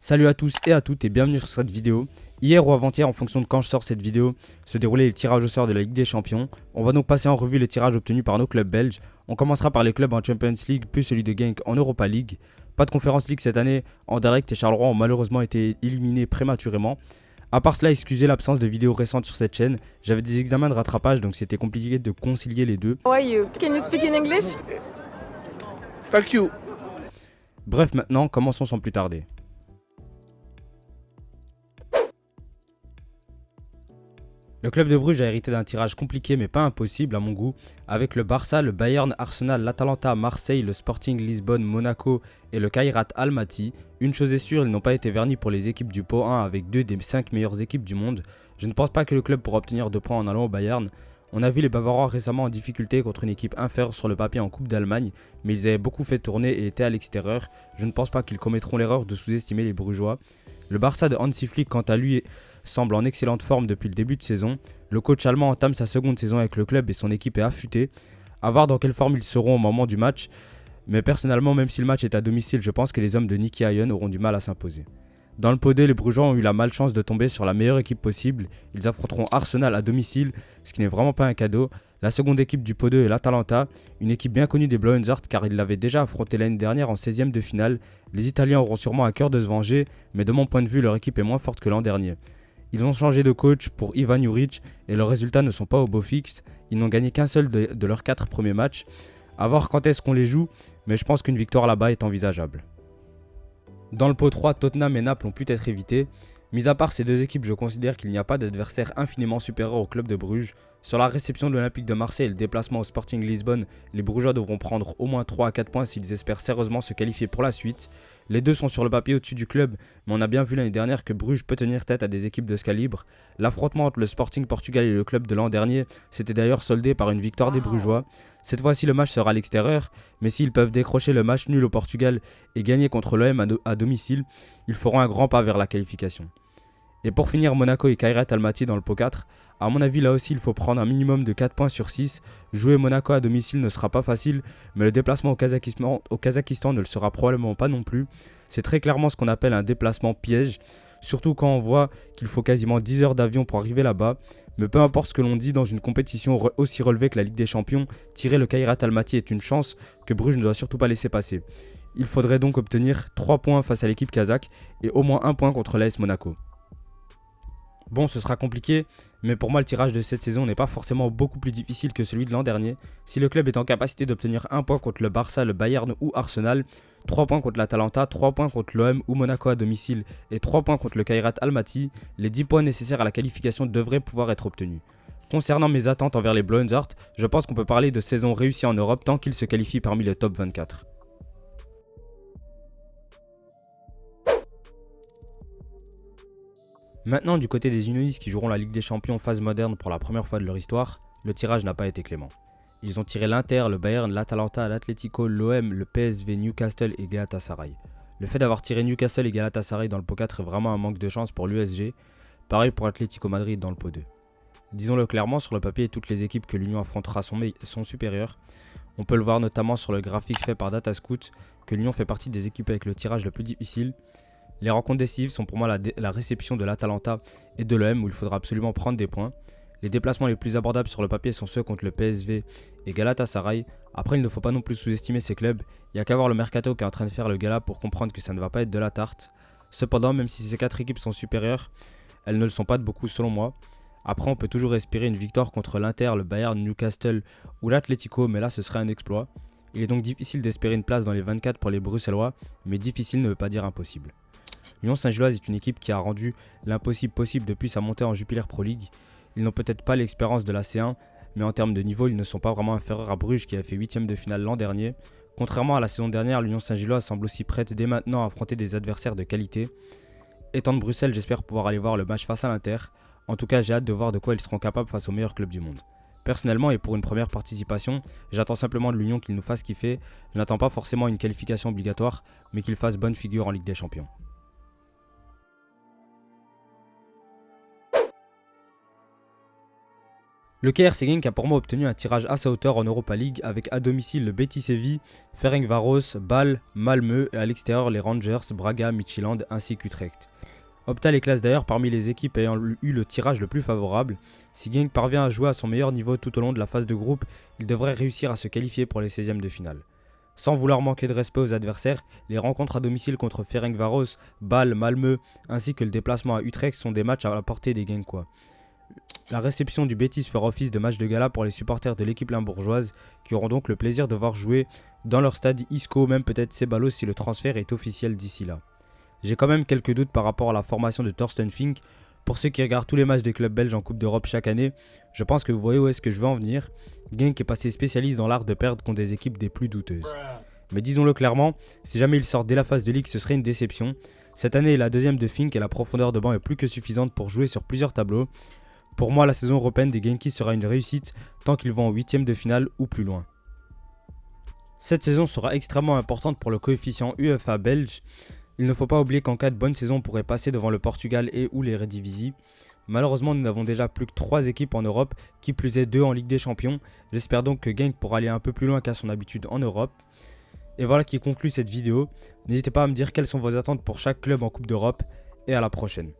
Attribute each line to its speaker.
Speaker 1: Salut à tous et à toutes et bienvenue sur cette vidéo. Hier ou avant-hier, en fonction de quand je sors cette vidéo, se déroulait les tirages au sort de la Ligue des Champions. On va donc passer en revue les tirages obtenus par nos clubs belges. On commencera par les clubs en Champions League puis celui de Genk en Europa League. Pas de Conference League cette année, Anderlecht et Charleroi ont malheureusement été éliminés prématurément. À part cela, excusez l'absence de vidéos récentes sur cette chaîne, j'avais des examens de rattrapage donc c'était compliqué de concilier les deux.
Speaker 2: How are you? Can you speak in English?
Speaker 3: Thank you.
Speaker 1: Bref, maintenant, commençons sans plus tarder. Le club de Bruges a hérité d'un tirage compliqué mais pas impossible à mon goût, avec le Barça, le Bayern, Arsenal, l'Atalanta, Marseille, le Sporting Lisbonne, Monaco et le Kairat Almaty. Une chose est sûre, ils n'ont pas été vernis pour les équipes du pot 1 avec 2 des 5 meilleures équipes du monde. Je ne pense pas que le club pourra obtenir 2 points en allant au Bayern. On a vu les Bavarois récemment en difficulté contre une équipe inférieure sur le papier en Coupe d'Allemagne, mais ils avaient beaucoup fait tourner et étaient à l'extérieur. Je ne pense pas qu'ils commettront l'erreur de sous-estimer les Brugeois. Le Barça de Hansi Flick, quant à lui, semble en excellente forme depuis le début de saison. Le coach allemand entame sa seconde saison avec le club et son équipe est affûtée. À voir dans quelle forme ils seront au moment du match. Mais personnellement, même si le match est à domicile, je pense que les hommes de Nicky Hayen auront du mal à s'imposer. Dans le pot 2, les Brugeois ont eu la malchance de tomber sur la meilleure équipe possible. Ils affronteront Arsenal à domicile, ce qui n'est vraiment pas un cadeau. La seconde équipe du pot 2 est l'Atalanta, une équipe bien connue des Blauenhart car ils l'avaient déjà affronté l'année dernière en 16e de finale. Les Italiens auront sûrement à cœur de se venger, mais de mon point de vue, leur équipe est moins forte que l'an dernier. Ils ont changé de coach pour Ivan Juric et leurs résultats ne sont pas au beau fixe. Ils n'ont gagné qu'un seul de leurs 4 premiers matchs. A voir quand est-ce qu'on les joue, mais je pense qu'une victoire là-bas est envisageable. Dans le pot 3, Tottenham et Naples ont pu être évités. Mis à part ces deux équipes, je considère qu'il n'y a pas d'adversaire infiniment supérieur au club de Bruges. Sur la réception de l'Olympique de Marseille et le déplacement au Sporting Lisbonne, les Brugeois devront prendre au moins 3 à 4 points s'ils espèrent sérieusement se qualifier pour la suite. Les deux sont sur le papier au-dessus du club, mais on a bien vu l'année dernière que Bruges peut tenir tête à des équipes de ce calibre. L'affrontement entre le Sporting Portugal et le club de l'an dernier s'était d'ailleurs soldé par une victoire des Brugeois. Cette fois-ci, le match sera à l'extérieur, mais s'ils peuvent décrocher le match nul au Portugal et gagner contre l'OM à domicile, ils feront un grand pas vers la qualification. Et pour finir, Monaco et Kairat Almaty dans le pot 4. A mon avis, là aussi, il faut prendre un minimum de 4 points sur 6. Jouer Monaco à domicile ne sera pas facile, mais le déplacement au Kazakhstan ne le sera probablement pas non plus. C'est très clairement ce qu'on appelle un déplacement piège, surtout quand on voit qu'il faut quasiment 10 heures d'avion pour arriver là-bas. Mais peu importe ce que l'on dit, dans une compétition aussi relevée que la Ligue des Champions, tirer le Kairat Almaty est une chance que Bruges ne doit surtout pas laisser passer. Il faudrait donc obtenir 3 points face à l'équipe kazakh et au moins 1 point contre l'AS Monaco. Bon, ce sera compliqué, mais pour moi le tirage de cette saison n'est pas forcément beaucoup plus difficile que celui de l'an dernier. Si le club est en capacité d'obtenir 1 point contre le Barça, le Bayern ou Arsenal, 3 points contre l'Atalanta, 3 points contre l'OM ou Monaco à domicile et 3 points contre le Kairat Almaty, les 10 points nécessaires à la qualification devraient pouvoir être obtenus. Concernant mes attentes envers les Blauenhart, je pense qu'on peut parler de saison réussie en Europe tant qu'ils se qualifient parmi les top 24. Maintenant, du côté des Unionistes qui joueront la Ligue des Champions phase moderne pour la première fois de leur histoire, le tirage n'a pas été clément. Ils ont tiré l'Inter, le Bayern, l'Atalanta, l'Atlético, l'OM, le PSV, Newcastle et Galatasaray. Le fait d'avoir tiré Newcastle et Galatasaray dans le pot 4 est vraiment un manque de chance pour l'USG, pareil pour l'Atlético Madrid dans le pot 2. Disons-le clairement, sur le papier, toutes les équipes que l'Union affrontera sont supérieures. On peut le voir notamment sur le graphique fait par Datascout, que l'Union fait partie des équipes avec le tirage le plus difficile. Les rencontres décisives sont pour moi la réception de l'Atalanta et de l'OM où il faudra absolument prendre des points. Les déplacements les plus abordables sur le papier sont ceux contre le PSV et Galatasaray. Après, il ne faut pas non plus sous-estimer ces clubs. Il n'y a qu'à voir le mercato qui est en train de faire le gala pour comprendre que ça ne va pas être de la tarte. Cependant, même si ces 4 équipes sont supérieures, elles ne le sont pas de beaucoup selon moi. Après, on peut toujours espérer une victoire contre l'Inter, le Bayern, Newcastle ou l'Atlético, mais là ce serait un exploit. Il est donc difficile d'espérer une place dans les 24 pour les Bruxellois, mais difficile ne veut pas dire impossible. L'Union Saint-Gilloise est une équipe qui a rendu l'impossible possible depuis sa montée en Jupiler Pro League. Ils n'ont peut-être pas l'expérience de la C1, mais en termes de niveau, ils ne sont pas vraiment inférieurs à Bruges qui a fait 8ème de finale l'an dernier. Contrairement à la saison dernière, l'Union Saint-Gilloise semble aussi prête dès maintenant à affronter des adversaires de qualité. Étant de Bruxelles, j'espère pouvoir aller voir le match face à l'Inter. En tout cas, j'ai hâte de voir de quoi ils seront capables face aux meilleurs clubs du monde. Personnellement et pour une première participation, j'attends simplement de l'Union qu'ils nous fasse kiffer. Je n'attends pas forcément une qualification obligatoire, mais qu'ils fassent bonne figure en Ligue des Champions. Le KRC Genk a pour moi obtenu un tirage à sa hauteur en Europa League avec à domicile le Betis Séville, Ferencváros, Bâle, Malmö et à l'extérieur les Rangers, Braga, Midtjylland ainsi qu'Utrecht. Opta les classes d'ailleurs parmi les équipes ayant eu le tirage le plus favorable. Si Genk parvient à jouer à son meilleur niveau tout au long de la phase de groupe, il devrait réussir à se qualifier pour les 16e de finale. Sans vouloir manquer de respect aux adversaires, les rencontres à domicile contre Ferencváros, Bâle, Malmö ainsi que le déplacement à Utrecht sont des matchs à la portée des Genkois. La réception du Betis fera office de match de gala pour les supporters de l'équipe limbourgeoise qui auront donc le plaisir de voir jouer dans leur stade Isco, même peut-être Ceballos si le transfert est officiel d'ici là. J'ai quand même quelques doutes par rapport à la formation de Thorsten Fink. Pour ceux qui regardent tous les matchs des clubs belges en Coupe d'Europe chaque année, je pense que vous voyez où est-ce que je veux en venir. Genk est passé spécialiste dans l'art de perdre contre des équipes des plus douteuses. Mais disons-le clairement, si jamais il sort dès la phase de ligue, ce serait une déception. Cette année est la deuxième de Fink et la profondeur de banc est plus que suffisante pour jouer sur plusieurs tableaux. Pour moi, la saison européenne des Genkies sera une réussite tant qu'ils vont en 8e de finale ou plus loin. Cette saison sera extrêmement importante pour le coefficient UEFA belge. Il ne faut pas oublier qu'en cas de bonne saison, on pourrait passer devant le Portugal et ou les Eredivisie. Malheureusement, nous n'avons déjà plus que 3 équipes en Europe, qui plus est 2 en Ligue des Champions. J'espère donc que Genk pourra aller un peu plus loin qu'à son habitude en Europe. Et voilà qui conclut cette vidéo. N'hésitez pas à me dire quelles sont vos attentes pour chaque club en Coupe d'Europe et à la prochaine.